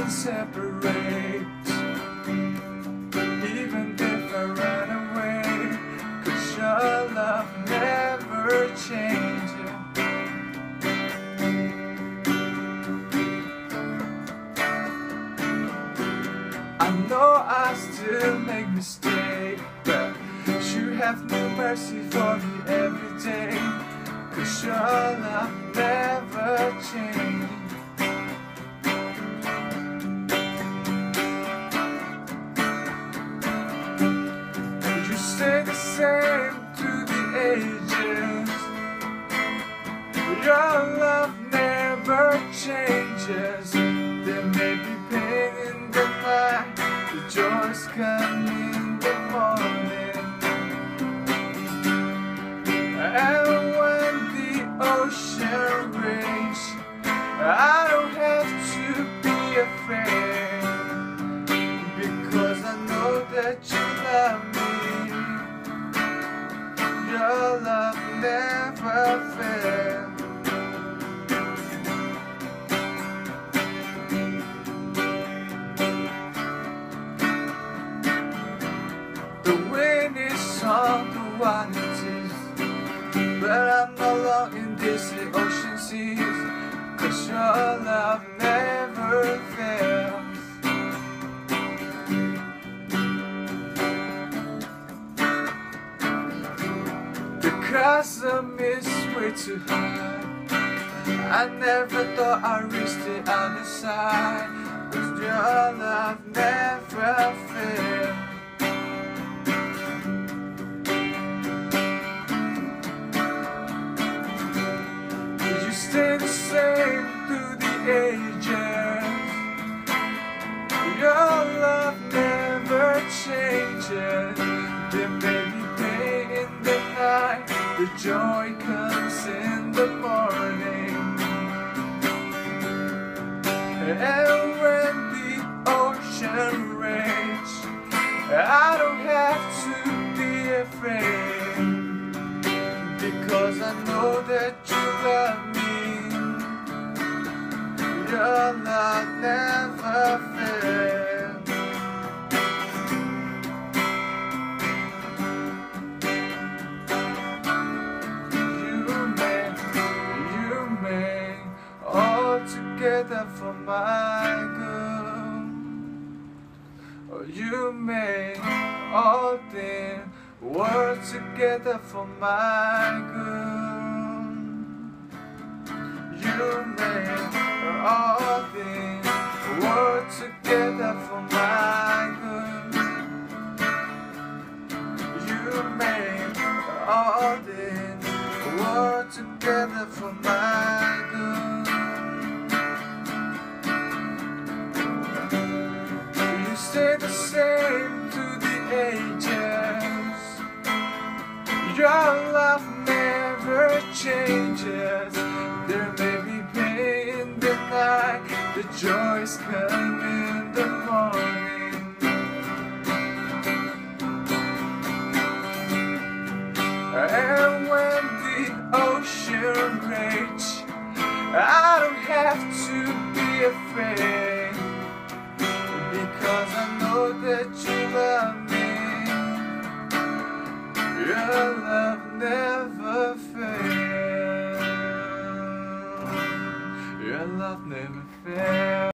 can separate. Even if I run away, 'cause your love never changes. I know I still make mistakes, but you have no mercy for me every day, 'cause your love never changes. You stay the same through the ages. Your love never changes. There may be pain in the night, the joys come in the morning. And when the ocean rages, I don't have to be afraid, because I know that you love me. Your love never fails. The wind is on the water, but I'm no longer in this ocean seas, 'cause your love never fails. The chasm is way too high. I never thought I'd reach the other side, 'cause your love never fails. Stay the same through the ages. Your love never changes. There may be pain in the night, the joy comes in the morning. And when the ocean rages, I don't have to be afraid, because I know that you love me. Your love never fails. You make all together for my good. Oh, you make all things work together for my good. You make all things work together for my good. You make all things work together for my good. You stay the same through the ages. Your love never changes. There may be pain in the night, the joys come in the morning. And when the ocean rages, I don't have to be afraid, because I know that you love me. Your love never fails. Your love never fails.